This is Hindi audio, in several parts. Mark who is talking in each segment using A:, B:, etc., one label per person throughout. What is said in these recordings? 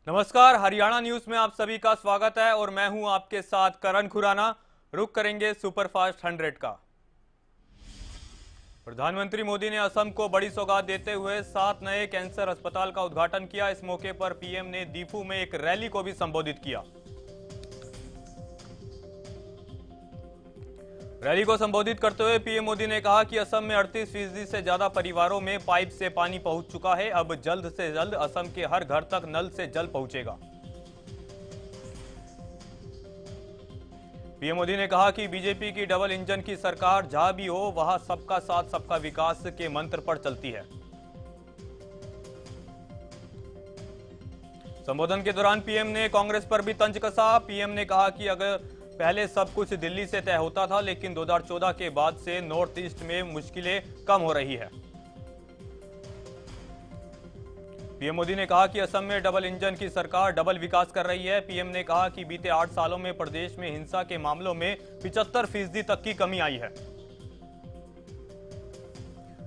A: नमस्कार, हरियाणा न्यूज में आप सभी का स्वागत है और मैं हूं आपके साथ करण खुराना। रुक करेंगे सुपरफास्ट 100 का। प्रधानमंत्री मोदी ने असम को बड़ी सौगात देते हुए 7 नए कैंसर अस्पताल का उद्घाटन किया। इस मौके पर पीएम ने दीफू में एक रैली को भी संबोधित किया। रैली को संबोधित करते हुए पीएम मोदी ने कहा कि असम में 38% से ज्यादा परिवारों में पाइप से पानी पहुंच चुका है। अब जल्द से जल्द असम के हर घर तक नल से जल पहुंचेगा। पीएम मोदी ने कहा कि बीजेपी की डबल इंजन की सरकार जहां भी हो वहां सबका साथ सबका विकास के मंत्र पर चलती है। संबोधन के दौरान पीएम ने कांग्रेस पर भी तंज कसा। पीएम ने कहा कि अगर पहले सब कुछ दिल्ली से तय होता था, लेकिन 2014 के बाद से नॉर्थ ईस्ट में मुश्किलें कम हो रही है। पीएम मोदी ने कहा कि असम में डबल इंजन की सरकार डबल विकास कर रही है। पीएम ने कहा कि बीते 8 सालों में प्रदेश में हिंसा के मामलों में 75% तक की कमी आई है।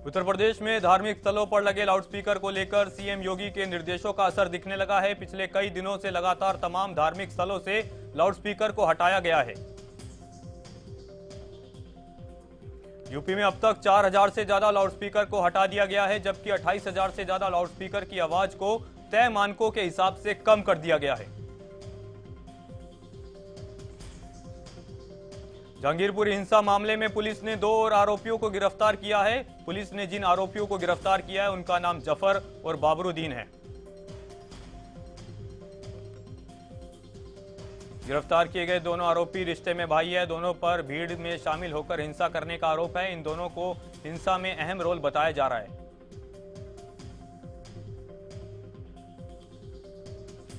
A: उत्तर प्रदेश में धार्मिक स्थलों पर लगे लाउडस्पीकर को लेकर सीएम योगी के निर्देशों का असर दिखने लगा है। पिछले कई दिनों से लगातार तमाम धार्मिक स्थलों से लाउडस्पीकर को हटाया गया है। यूपी में अब तक 4000 से ज्यादा लाउडस्पीकर को हटा दिया गया है, जबकि 28000 से ज्यादा लाउडस्पीकर की आवाज को तय मानकों के हिसाब से कम कर दिया गया है। जहांगीरपुर हिंसा मामले में पुलिस ने 2 और आरोपियों को गिरफ्तार किया है। पुलिस ने जिन आरोपियों को गिरफ्तार किया है उनका नाम जफर और बाबरुद्दीन है। गिरफ्तार किए गए दोनों आरोपी रिश्ते में भाई है। दोनों पर भीड़ में शामिल होकर हिंसा करने का आरोप है। इन दोनों को हिंसा में अहम रोल बताया जा रहा है।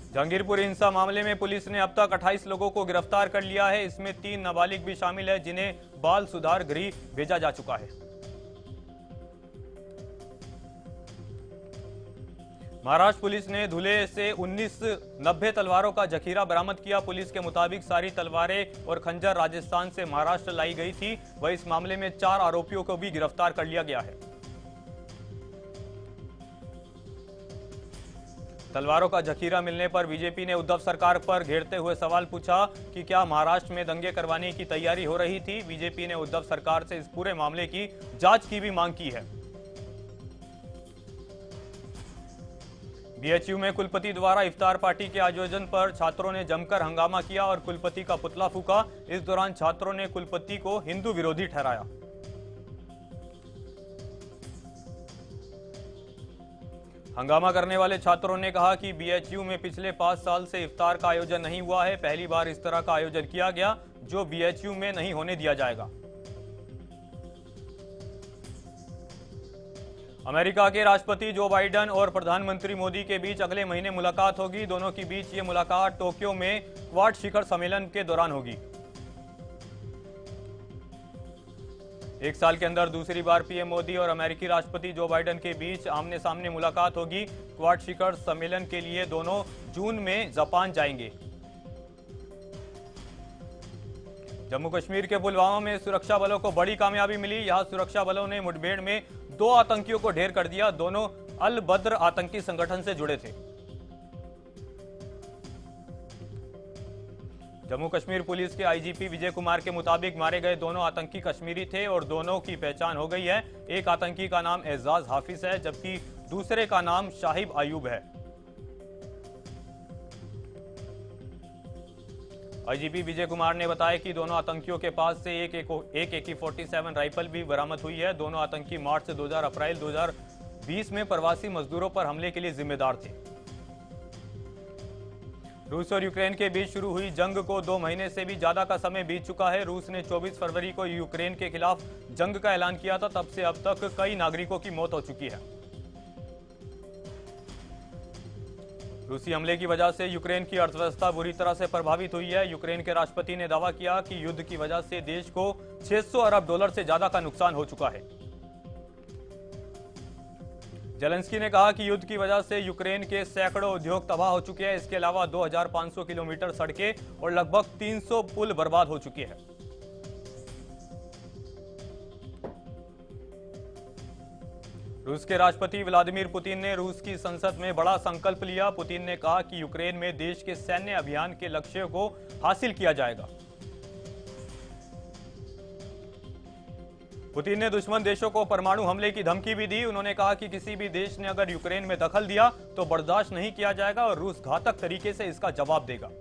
A: जहांगीरपुर हिंसा मामले में पुलिस ने अब तक 28 लोगों को गिरफ्तार कर लिया है। इसमें 3 नाबालिग भी शामिल है, जिन्हें बाल सुधार गृह भेजा जा चुका है। महाराष्ट्र पुलिस ने धुले से 19 90 तलवारों का जखीरा बरामद किया। पुलिस के मुताबिक सारी तलवारें और खंजर राजस्थान से महाराष्ट्र लाई गई थी। वह इस मामले में 4 आरोपियों को भी गिरफ्तार कर लिया गया है। तलवारों का जखीरा मिलने पर बीजेपी ने उद्धव सरकार पर घेरते हुए सवाल पूछा कि क्या महाराष्ट्र में दंगे करवाने की तैयारी हो रही थी। बीजेपी ने उद्धव सरकार से इस पूरे मामले की जांच की भी मांग की है। बीएचयू में कुलपति द्वारा इफ्तार पार्टी के आयोजन पर छात्रों ने जमकर हंगामा किया और कुलपति का पुतला फूंका। इस दौरान छात्रों ने कुलपति को हिंदू विरोधी ठहराया। हंगामा करने वाले छात्रों ने कहा कि बीएचयू में पिछले 5 साल से इफ्तार का आयोजन नहीं हुआ है। पहली बार इस तरह का आयोजन किया गया, जो बीएचयू में नहीं होने दिया जाएगा। अमेरिका के राष्ट्रपति जो बाइडेन और प्रधानमंत्री मोदी के बीच अगले महीने मुलाकात होगी। दोनों के बीच ये मुलाकात टोक्यो में क्वाड शिखर सम्मेलन के दौरान होगी। एक साल के अंदर दूसरी बार पीएम मोदी और अमेरिकी राष्ट्रपति जो बाइडेन के बीच आमने सामने मुलाकात होगी। क्वाड शिखर सम्मेलन के लिए दोनों जून में जापान जाएंगे। जम्मू कश्मीर के पुलवामा में सुरक्षा बलों को बड़ी कामयाबी मिली। यहां सुरक्षा बलों ने मुठभेड़ में 2 आतंकियों को ढेर कर दिया। दोनों अल बद्र आतंकी संगठन से जुड़े थे। जम्मू कश्मीर पुलिस के आईजीपी विजय कुमार के मुताबिक मारे गए दोनों आतंकी कश्मीरी थे और दोनों की पहचान हो गई है। एक आतंकी का नाम एजाज हाफिज है, जबकि दूसरे का नाम शाहिब अयूब है। आईजीपी विजय कुमार ने बताया कि दोनों आतंकियों के पास से एक AK-47 राइफल भी बरामद हुई है। दोनों आतंकी मार्च से 2000 अप्रैल 2020 में प्रवासी मजदूरों पर हमले के लिए जिम्मेदार थे। रूस और यूक्रेन के बीच शुरू हुई जंग को 2 महीने से भी ज्यादा का समय बीत चुका है। रूस ने 24 फरवरी को यूक्रेन के खिलाफ जंग का ऐलान किया था। तब से अब तक कई नागरिकों की मौत हो चुकी है। रूसी हमले की वजह से यूक्रेन की अर्थव्यवस्था बुरी तरह से प्रभावित हुई है। यूक्रेन के राष्ट्रपति ने दावा किया कि युद्ध की वजह से देश को $600 अरब से ज्यादा का नुकसान हो चुका है। जेलेंस्की ने कहा कि युद्ध की वजह से यूक्रेन के सैकड़ों उद्योग तबाह हो चुके हैं। इसके अलावा 2500 किलोमीटर सड़कें और लगभग 300 पुल बर्बाद हो चुके हैं। रूस के राष्ट्रपति व्लादिमीर पुतिन ने रूस की संसद में बड़ा संकल्प लिया। पुतिन ने कहा कि यूक्रेन में देश के सैन्य अभियान के लक्ष्यों को हासिल किया जाएगा। पुतिन ने दुश्मन देशों को परमाणु हमले की धमकी भी दी। उन्होंने कहा कि किसी भी देश ने अगर यूक्रेन में दखल दिया तो बर्दाश्त नहीं किया जाएगा और रूस घातक तरीके से इसका जवाब देगा।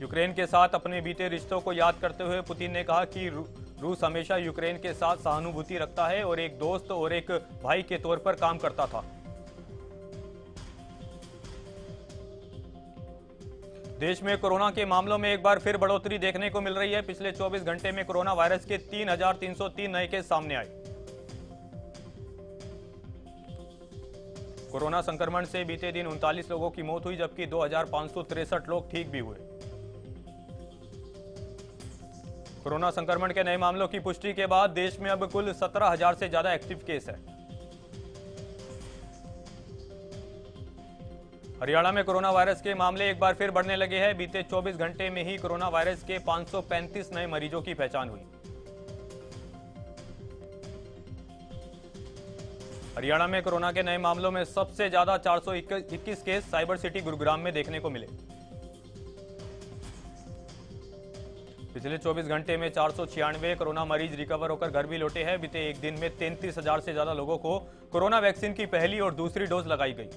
A: यूक्रेन के साथ अपने बीते रिश्तों को याद करते हुए पुतिन ने कहा कि रूस हमेशा यूक्रेन के साथ सहानुभूति रखता है और एक दोस्त और एक भाई के तौर पर काम करता था। देश में कोरोना के मामलों में एक बार फिर बढ़ोतरी देखने को मिल रही है। पिछले 24 घंटे में कोरोना वायरस के 3,303 नए केस सामने आए। कोरोना संक्रमण से बीते दिन 39 लोगों की मौत हुई, जबकि 2,563 लोग ठीक भी हुए। कोरोना संक्रमण के नए मामलों की पुष्टि के बाद देश में अब कुल 17,000 से ज्यादा एक्टिव केस है। हरियाणा में कोरोना वायरस के मामले एक बार फिर बढ़ने लगे हैं। बीते 24 घंटे में ही कोरोना वायरस के 535 नए मरीजों की पहचान हुई। हरियाणा में कोरोना के नए मामलों में सबसे ज्यादा 421 केस साइबर सिटी गुरुग्राम में देखने को मिले। पिछले 24 घंटे में 496 कोरोना मरीज रिकवर होकर घर भी लौटे हैं। बीते एक दिन में 33,000 से ज्यादा लोगों को कोरोना वैक्सीन की पहली और दूसरी डोज लगाई गई।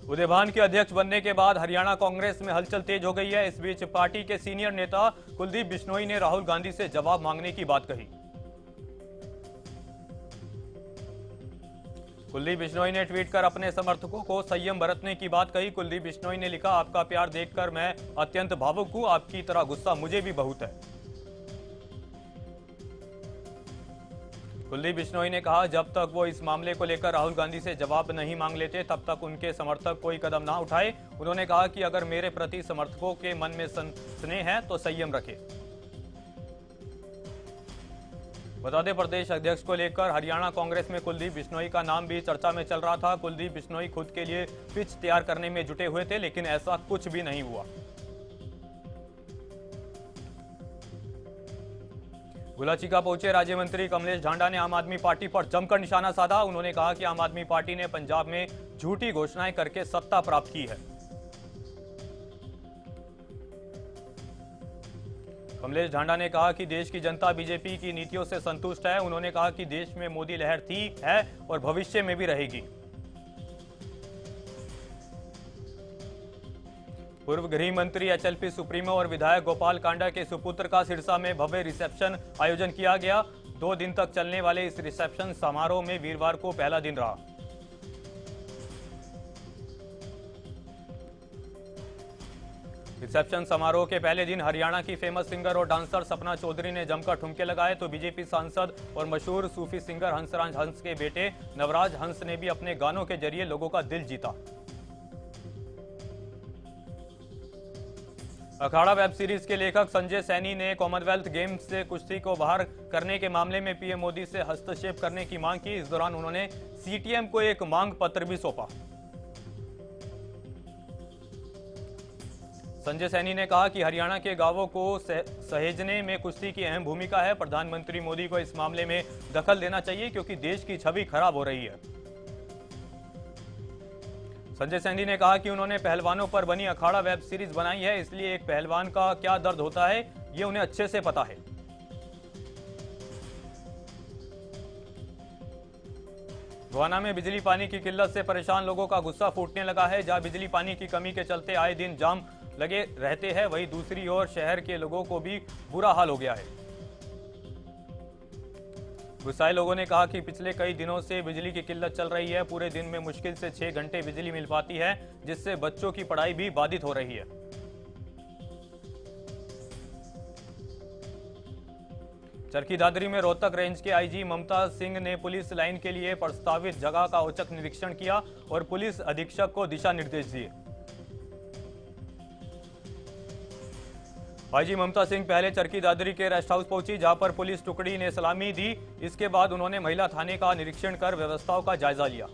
A: उदय भान के अध्यक्ष बनने के बाद हरियाणा कांग्रेस में हलचल तेज हो गई है। इस बीच पार्टी के सीनियर नेता कुलदीप बिश्नोई ने राहुल गांधी से जवाब मांगने की बात कही। कुलदीप बिश्नोई ने ट्वीट कर अपने समर्थकों को संयम बरतने की बात कही। कुलदीप बिश्नोई ने लिखा, आपका प्यार देखकर मैं अत्यंत भावुक हूं। आपकी तरह गुस्सा मुझे भी बहुत है। कुलदीप बिश्नोई ने कहा, जब तक वो इस मामले को लेकर राहुल गांधी से जवाब नहीं मांग लेते तब तक उनके समर्थक कोई कदम ना उठाए। उन्होंने कहा कि अगर मेरे प्रति समर्थकों के मन में स्नेह है तो संयम रखें। बता दें, प्रदेश अध्यक्ष को लेकर हरियाणा कांग्रेस में कुलदीप बिश्नोई का नाम भी चर्चा में चल रहा था। कुलदीप बिश्नोई खुद के लिए पिच तैयार करने में जुटे हुए थे, लेकिन ऐसा कुछ भी नहीं हुआ। गुलाचिका पहुंचे राज्य मंत्री कमलेश ढांडा ने आम आदमी पार्टी पर जमकर निशाना साधा। उन्होंने कहा कि आम आदमी पार्टी ने पंजाब में झूठी घोषणाएं करके सत्ता प्राप्त की है। कमलेश ढांडा ने कहा कि देश की जनता बीजेपी की नीतियों से संतुष्ट है। उन्होंने कहा कि देश में मोदी लहर थी, है और भविष्य में भी रहेगी। पूर्व गृह मंत्री एचएलपी सुप्रीमो और विधायक गोपाल कांडा के सुपुत्र का सिरसा में भव्य रिसेप्शन आयोजन किया गया। 2 दिन तक चलने वाले इस रिसेप्शन समारोह में वीरवार को पहला दिन रहा। रिसेप्शन समारोह के पहले दिन हरियाणा की फेमस सिंगर और डांसर सपना चौधरी ने जमकर ठुमके लगाए, तो बीजेपी सांसद और मशहूर सूफी सिंगर हंसराज हंस के बेटे नवराज हंस ने भी अपने गानों के जरिए लोगों का दिल जीता। अखाड़ा वेब सीरीज के लेखक संजय सैनी ने कॉमनवेल्थ गेम्स से कुश्ती को बाहर करने के मामले में पीएम मोदी से हस्तक्षेप करने की मांग की। इस दौरान उन्होंने सीटीएम को एक मांग पत्र भी सौंपा। संजय सैनी ने कहा कि हरियाणा के गांवों को सहेजने में कुश्ती की अहम भूमिका है। प्रधानमंत्री मोदी को इस मामले में दखल देना चाहिए क्योंकि देश की छवि खराब हो रही है। संजय सैनी ने कहा कि उन्होंने पहलवानों पर बनी अखाड़ा वेब सीरीज बनाई है, इसलिए एक पहलवान का क्या दर्द होता है ये उन्हें अच्छे से पता है। गोवाना में बिजली पानी की किल्लत से परेशान लोगों का गुस्सा फूटने लगा है। जहां बिजली पानी की कमी के चलते आए दिन जाम लगे रहते हैं, वहीं दूसरी ओर शहर के लोगों को भी बुरा हाल हो गया है। गुस्साए लोगों ने कहा कि पिछले कई दिनों से बिजली की किल्लत चल रही है। पूरे दिन में मुश्किल से 6 घंटे बिजली मिल पाती है, जिससे बच्चों की पढ़ाई भी बाधित हो रही है। चरखी दादरी में रोहतक रेंज के आईजी ममता सिंह ने पुलिस लाइन के लिए प्रस्तावित जगह का औचक निरीक्षण किया और पुलिस अधीक्षक को दिशा निर्देश दिए। आईजी ममता सिंह पहले चरखी दादरी के रेस्ट हाउस पहुंची, जहां पर पुलिस टुकड़ी ने सलामी दी। इसके बाद उन्होंने महिला थाने का निरीक्षण कर व्यवस्थाओं का जायजा लिया।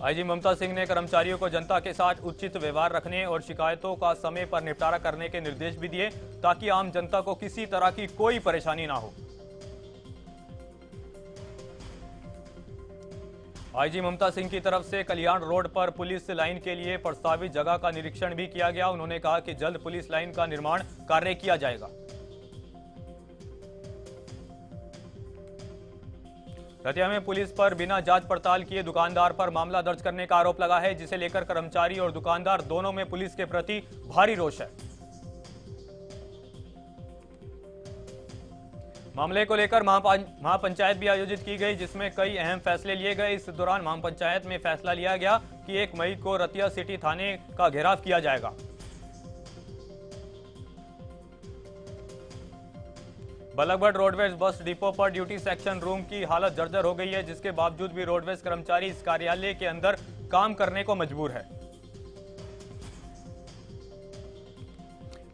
A: आईजी ममता सिंह ने कर्मचारियों को जनता के साथ उचित व्यवहार रखने और शिकायतों का समय पर निपटारा करने के निर्देश भी दिए ताकि आम जनता को किसी तरह की कोई परेशानी ना हो। आईजी ममता सिंह की तरफ से कल्याण रोड पर पुलिस लाइन के लिए प्रस्तावित जगह का निरीक्षण भी किया गया। उन्होंने कहा कि जल्द पुलिस लाइन का निर्माण कार्य किया जाएगा। रतिया में पुलिस पर बिना जांच पड़ताल किए दुकानदार पर मामला दर्ज करने का आरोप लगा है, जिसे लेकर कर्मचारी और दुकानदार दोनों में पुलिस के प्रति भारी रोष है। मामले को लेकर महापंचायत भी आयोजित की गई, जिसमें कई अहम फैसले लिए गए। इस दौरान महापंचायत में फैसला लिया गया कि 1 मई को रतिया सिटी थाने का घेराव किया जाएगा। बल्लभगढ़ रोडवेज बस डिपो पर ड्यूटी सेक्शन रूम की हालत जर्जर हो गई है, जिसके बावजूद भी रोडवेज कर्मचारी इस कार्यालय के अंदर काम करने को मजबूर है।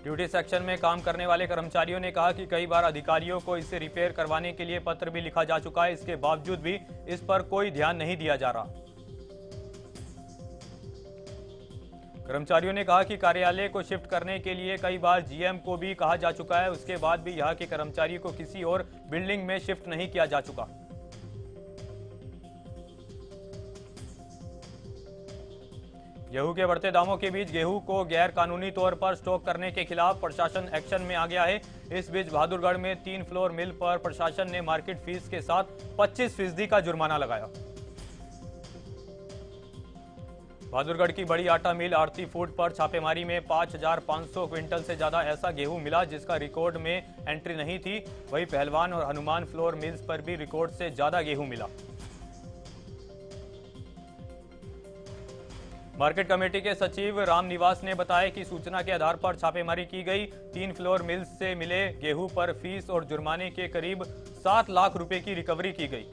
A: ड्यूटी सेक्शन में काम करने वाले कर्मचारियों ने कहा कि कई बार अधिकारियों को इसे रिपेयर करवाने के लिए पत्र भी लिखा जा चुका है, इसके बावजूद भी इस पर कोई ध्यान नहीं दिया जा रहा। कर्मचारियों ने कहा कि कार्यालय को शिफ्ट करने के लिए कई बार जीएम को भी कहा जा चुका है, उसके बाद भी यहाँ के कर्मचारियों को किसी और बिल्डिंग में शिफ्ट नहीं किया जा चुका। गेहूं के बढ़ते दामों के बीच गेहूं को गैर कानूनी तौर पर स्टॉक करने के खिलाफ प्रशासन एक्शन में आ गया है। इस बीच बहादुरगढ़ में 3 फ्लोर मिल पर प्रशासन ने मार्केट फीस के साथ 25% का जुर्माना लगाया। बहादुरगढ़ की बड़ी आटा मिल आरती फूड पर छापेमारी में 5,500 क्विंटल से ज्यादा ऐसा गेहूं मिला जिसका रिकॉर्ड में एंट्री नहीं थी। वहीं पहलवान और हनुमान फ्लोर मिल्स पर भी रिकॉर्ड से ज्यादा गेहूं मिला। मार्केट कमेटी के सचिव रामनिवास ने बताया कि सूचना के आधार पर छापेमारी की गई। 3 फ्लोर मिल्स से मिले गेहूं पर फीस और जुर्माने के करीब 7 लाख रुपए की रिकवरी की गई।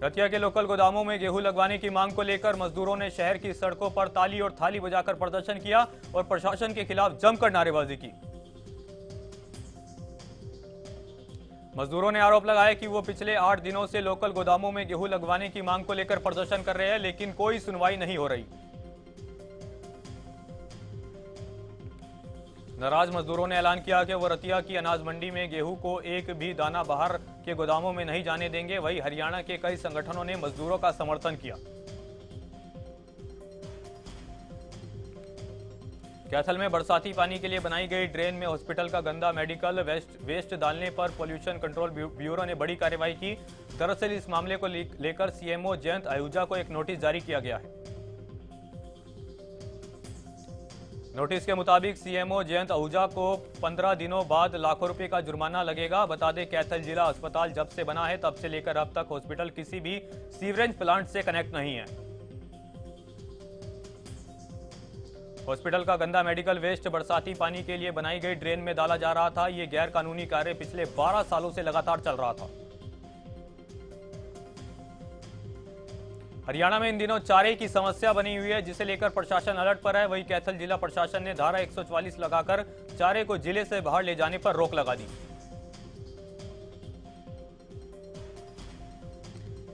A: रतिया के लोकल गोदामों में गेहूं लगवाने की मांग को लेकर मजदूरों ने शहर की सड़कों पर ताली और थाली बजाकर प्रदर्शन किया और प्रशासन के खिलाफ जमकर नारेबाजी की। मजदूरों ने आरोप लगाया कि वो पिछले 8 दिनों से लोकल गोदामों में गेहूं लगवाने की मांग को लेकर प्रदर्शन कर रहे हैं, लेकिन कोई सुनवाई नहीं हो रही। नाराज मजदूरों ने ऐलान किया कि वो रतिया की अनाज मंडी में गेहूं को एक भी दाना बाहर के गोदामों में नहीं जाने देंगे। वहीं हरियाणा के कई संगठनों ने मजदूरों का समर्थन किया। कैथल में बरसाती पानी के लिए बनाई गई ड्रेन में हॉस्पिटल का गंदा मेडिकल वेस्ट डालने पर पोल्यूशन कंट्रोल ब्यूरो ने बड़ी कार्रवाई की। दरअसल इस मामले को लेकर सीएमओ जयंत आहूजा को एक नोटिस जारी किया गया है। नोटिस के मुताबिक सीएमओ जयंत आहूजा को 15 दिनों बाद लाखों रुपए का जुर्माना लगेगा। बता दें कैथल जिला अस्पताल जब से बना है तब से लेकर अब तक हॉस्पिटल किसी भी सीवरेज प्लांट से कनेक्ट नहीं है। हॉस्पिटल का गंदा मेडिकल वेस्ट बरसाती पानी के लिए बनाई गई ड्रेन में डाला जा रहा था। ये गैर कानूनी कार्य पिछले 12 सालों से लगातार चल रहा था। हरियाणा में इन दिनों चारे की समस्या बनी हुई है, जिसे लेकर प्रशासन अलर्ट पर है। वहीं कैथल जिला प्रशासन ने धारा 144 लगाकर चारे को जिले से बाहर ले जाने पर रोक लगा दी।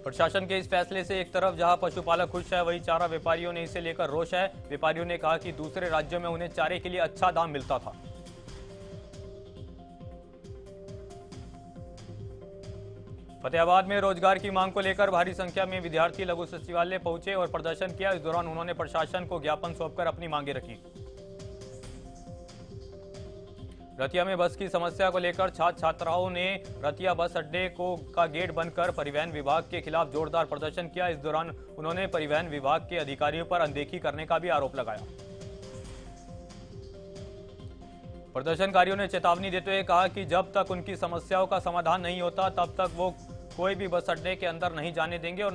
A: प्रशासन के इस फैसले से एक तरफ जहां पशुपालक खुश है, वहीं चारा व्यापारियों ने इसे लेकर रोष है। व्यापारियों ने कहा कि दूसरे राज्यों में उन्हें चारे के लिए अच्छा दाम मिलता था। फतेहाबाद में रोजगार की मांग को लेकर भारी संख्या में विद्यार्थी लघु सचिवालय पहुंचे और प्रदर्शन किया। इस दौरान उन्होंने प्रशासन को ज्ञापन सौंपकर अपनी मांगे रखी। रतिया में बस की समस्या को लेकर छात्र छात्राओं ने रतिया बस अड्डे का गेट बंद कर परिवहन विभाग के खिलाफ जोरदार प्रदर्शन किया। इस दौरान उन्होंने परिवहन विभाग के अधिकारियों पर अनदेखी करने का भी आरोप लगाया। प्रदर्शनकारियों ने चेतावनी देते हुए कहा कि जब तक उनकी समस्याओं का समाधान नहीं होता तब तक वो कोई भी बस अड्डे के अंदर नहीं जाने देंगे और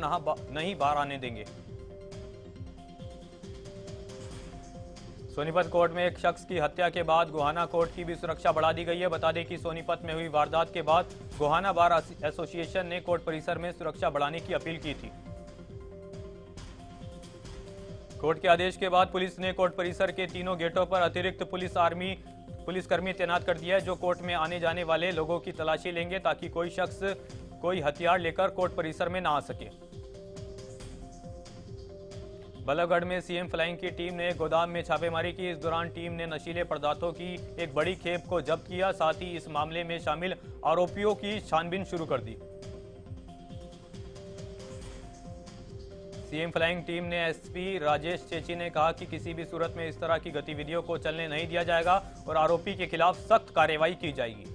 A: नहीं बाहर आने देंगे। सोनीपत कोर्ट में एक शख्स की हत्या के बाद गोहाना कोर्ट की भी सुरक्षा बढ़ा दी गई है। बता दें कि सोनीपत में हुई वारदात के बाद गोहाना बार एसोसिएशन ने कोर्ट परिसर में सुरक्षा बढ़ाने की अपील की थी। कोर्ट के आदेश के बाद पुलिस ने कोर्ट परिसर के तीनों गेटों पर अतिरिक्त पुलिसकर्मी तैनात कर दिया है, जो कोर्ट में आने जाने वाले लोगों की तलाशी लेंगे ताकि कोई शख्स कोई हथियार लेकर कोर्ट परिसर में ना आ सके। बल्लभगढ़ में सीएम फ्लाइंग की टीम ने गोदाम में छापेमारी की। इस दौरान टीम ने नशीले पदार्थों की एक बड़ी खेप को जब्त किया। साथ ही इस मामले में शामिल आरोपियों की छानबीन शुरू कर दी। सीएम फ्लाइंग टीम ने एसपी राजेश चेची ने कहा कि किसी भी सूरत में इस तरह की गतिविधियों को चलने नहीं दिया जाएगा और आरोपी के खिलाफ सख्त कार्रवाई की जाएगी।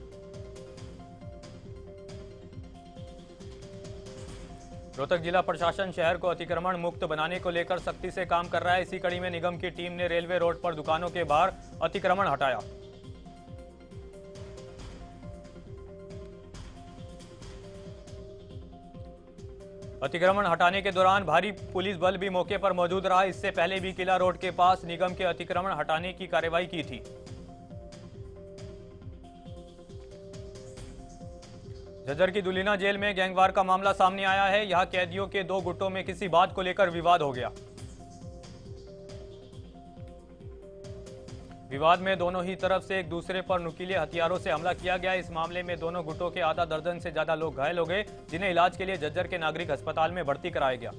A: रोहतक जिला प्रशासन शहर को अतिक्रमण मुक्त बनाने को लेकर सख्ती से काम कर रहा है। इसी कड़ी में निगम की टीम ने रेलवे रोड पर दुकानों के बाहर अतिक्रमण हटाया। अतिक्रमण हटाने के दौरान भारी पुलिस बल भी मौके पर मौजूद रहा। इससे पहले भी किला रोड के पास निगम के अतिक्रमण हटाने की कार्रवाई की थी। झज्जर की दुलीना जेल में गैंगवार का मामला सामने आया है। यहां कैदियों के दो गुटों में किसी बात को लेकर विवाद हो गया। विवाद में दोनों ही तरफ से एक दूसरे पर नुकीले हथियारों से हमला किया गया। इस मामले में दोनों गुटों के आधा दर्जन से ज्यादा लोग घायल हो गए, जिन्हें इलाज के लिए झज्जर के नागरिक अस्पताल में भर्ती कराया गया।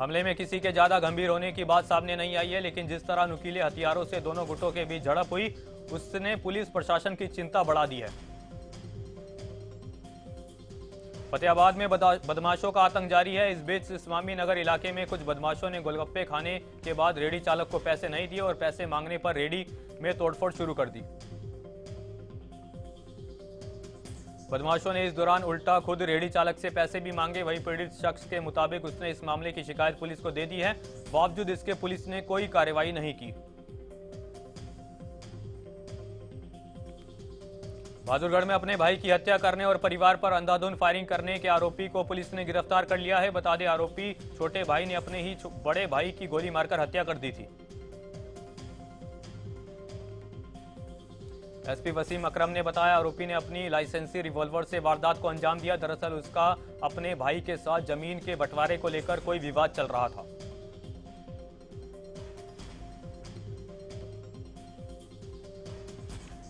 A: हमले में किसी के ज्यादा गंभीर होने की बात सामने नहीं आई है, लेकिन जिस तरह नुकीले हथियारों से दोनों गुटों के बीच झड़प हुई, उसने पुलिस प्रशासन की चिंता बढ़ा दी है। फतेहाबाद में बदमाशों का आतंक जारी है। इस बीच स्वामी नगर इलाके में कुछ बदमाशों ने गोलगप्पे खाने के बाद रेडी चालक को पैसे नहीं दिए और पैसे मांगने पर रेडी में तोड़फोड़ शुरू कर दी। बदमाशों ने इस दौरान उल्टा खुद रेडी चालक से पैसे भी मांगे। वहीं पीड़ित शख्स के मुताबिक उसने इस मामले की शिकायत पुलिस को दे दी है। बावजूद इसके पुलिस ने कोई कार्रवाई नहीं की। बहादुरगढ़ में अपने भाई की हत्या करने और परिवार पर अंधाधुंध फायरिंग करने के आरोपी को पुलिस ने गिरफ्तार कर लिया है। बता दें, आरोपी छोटे भाई ने अपने ही बड़े भाई की गोली मारकर हत्या कर दी थी। एसपी वसीम अकरम ने बताया, आरोपी ने अपनी लाइसेंसी रिवॉल्वर से वारदात को अंजाम दिया। दरअसल उसका अपने भाई के साथ जमीन के बंटवारे को लेकर कोई विवाद चल रहा था।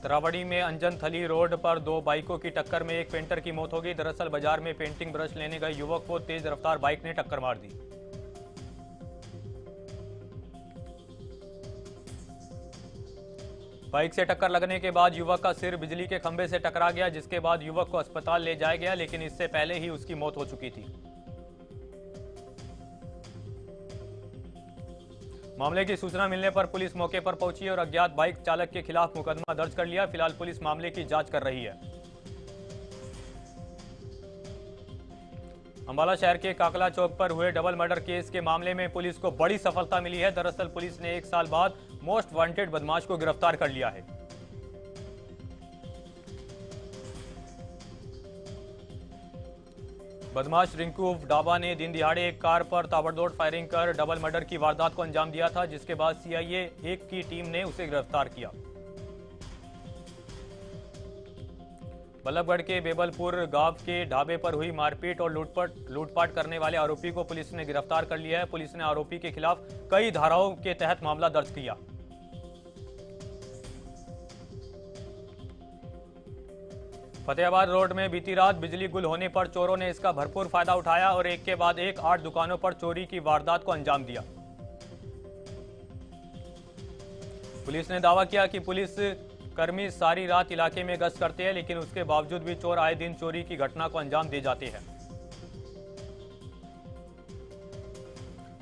A: तरावड़ी में अंजन थली रोड पर दो बाइकों की टक्कर में एक पेंटर की मौत हो गई। दरअसल बाजार में पेंटिंग ब्रश लेने गए युवक को तेज रफ्तार बाइक ने टक्कर मार दी। बाइक से टक्कर लगने के बाद युवक का सिर बिजली के खंभे से टकरा गया, जिसके बाद युवक को अस्पताल ले जाया गया, लेकिन इससे पहले ही उसकी मौत हो चुकी थी। मामले की सूचना मिलने पर पुलिस मौके पर पहुंची और अज्ञात बाइक चालक के खिलाफ मुकदमा दर्ज कर लिया। फिलहाल पुलिस मामले की जांच कर रही है। अंबाला शहर के काकला चौक पर हुए डबल मर्डर केस के मामले में पुलिस को बड़ी सफलता मिली है। दरअसल पुलिस ने 1 साल बाद मोस्ट वांटेड बदमाश को गिरफ्तार कर लिया है। बदमाश रिंकू उर्फ डाबा ने दिन दिहाड़े एक कार पर ताबड़तोड़ फायरिंग कर डबल मर्डर की वारदात को अंजाम दिया था, जिसके बाद सीआईए 1 की टीम ने उसे गिरफ्तार किया। बल्लभगढ़ के बेबलपुर गांव के ढाबे पर हुई मारपीट और लूटपाट करने वाले आरोपी को पुलिस ने गिरफ्तार कर लिया है। पुलिस ने आरोपी के खिलाफ कई धाराओं के तहत मामला दर्ज किया। फतेहाबाद रोड में बीती रात बिजली गुल होने पर चोरों ने इसका भरपूर फायदा उठाया और एक के बाद एक 8 दुकानों पर चोरी की वारदात को अंजाम दिया। पुलिस ने दावा किया कि पुलिस कर्मी सारी रात इलाके में गश्त करते हैं, लेकिन उसके बावजूद भी चोर आए दिन चोरी की घटना को अंजाम दे जाते हैं।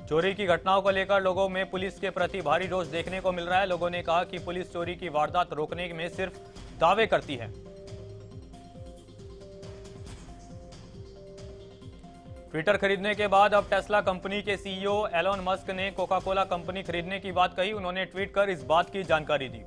A: चोरी की घटनाओं को लेकर लोगों में पुलिस के प्रति भारी रोष देखने को मिल रहा है। लोगों ने कहा कि पुलिस चोरी की वारदात रोकने में सिर्फ दावे करती है। ट्विटर खरीदने के बाद अब टेस्ला कंपनी के सीईओ एलोन मस्क ने कोका कोला कंपनी खरीदने की बात कही। उन्होंने ट्वीट कर इस बात की जानकारी दी।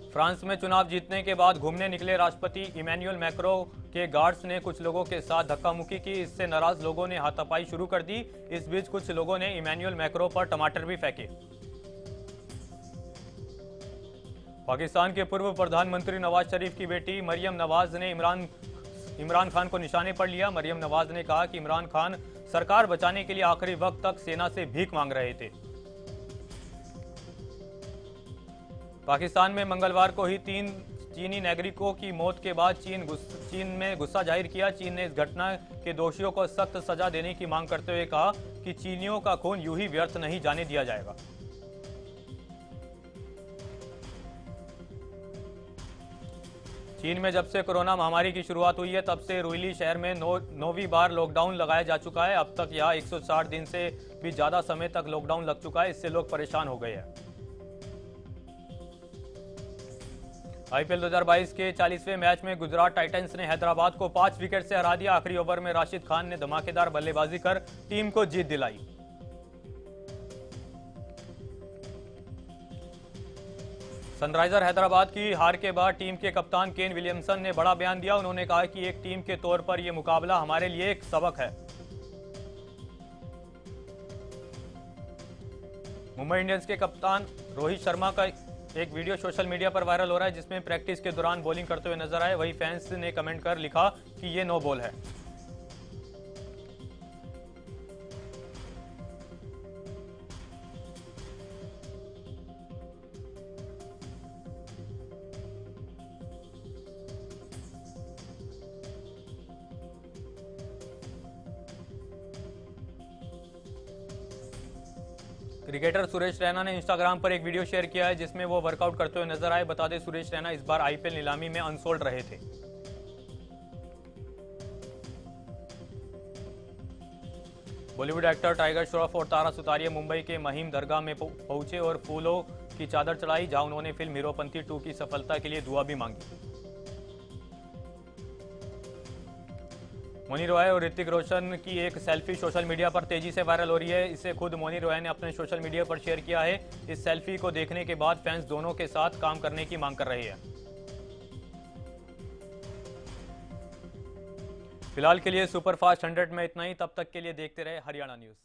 A: फ्रांस में चुनाव जीतने के बाद घूमने निकले राष्ट्रपति इमैनुअल मैक्रों के गार्ड्स ने कुछ लोगों के साथ धक्का-मुक्की की। इससे नाराज लोगों ने हाथापाई शुरू कर दी। इस बीच कुछ लोगों ने इमैनुअल मैक्रों पर टमाटर भी फेंके। पाकिस्तान के पूर्व प्रधानमंत्री नवाज शरीफ की बेटी मरियम नवाज ने इमरान खान को निशाने पर लिया। मरियम नवाज ने कहा कि इमरान खान सरकार बचाने के लिए आखिरी वक्त तक सेना से भीख मांग रहे थे। पाकिस्तान में मंगलवार को ही 3 चीनी नागरिकों की मौत के बाद चीन में गुस्सा जाहिर किया। चीन ने इस घटना के दोषियों को सख्त सजा देने की मांग करते हुए कहा कि चीनियों का खून यूं ही व्यर्थ नहीं जाने दिया जाएगा। चीन में जब से कोरोना महामारी की शुरुआत हुई है तब से रुइली शहर में 9वीं बार लॉकडाउन लगाया जा चुका है। अब तक यहां 160 दिन से भी ज्यादा समय तक लॉकडाउन लग चुका है। इससे लोग परेशान हो गए हैं। आईपीएल 2022 के 40वें मैच में गुजरात टाइटंस ने हैदराबाद को 5 विकेट से हरा दिया। आखिरी ओवर में राशिद खान ने धमाकेदार बल्लेबाजी कर टीम को जीत दिलाई। सनराइजर हैदराबाद की हार के बाद टीम के कप्तान केन विलियमसन ने बड़ा बयान दिया। उन्होंने कहा कि एक टीम के तौर पर यह मुकाबला हमारे लिए एक सबक है। मुंबई इंडियंस के कप्तान रोहित शर्मा का एक वीडियो सोशल मीडिया पर वायरल हो रहा है जिसमें प्रैक्टिस के दौरान बॉलिंग करते हुए नजर आए। वहीं फैंस ने कमेंट कर लिखा कि ये नो बॉल है। क्रिकेटर सुरेश रैना ने इंस्टाग्राम पर एक वीडियो शेयर किया है जिसमें वो वर्कआउट करते हुए नजर आए। बता दें सुरेश रैना इस बार आईपीएल नीलामी में अनसोल्ड रहे थे। बॉलीवुड एक्टर टाइगर श्रॉफ और तारा सुतारिया मुंबई के महिम दरगाह में पहुंचे और फूलों की चादर चढ़ाई, जहां उन्होंने फिल्म हीरोपंती 2 की सफलता के लिए दुआ भी मांगी। मोनी रॉय और ऋतिक रोशन की एक सेल्फी सोशल मीडिया पर तेजी से वायरल हो रही है। इसे खुद मोनी रॉय ने अपने सोशल मीडिया पर शेयर किया है। इस सेल्फी को देखने के बाद फैंस दोनों के साथ काम करने की मांग कर रहे हैं। फिलहाल के लिए सुपरफास्ट 100 में इतना ही। तब तक के लिए देखते रहे हरियाणा न्यूज।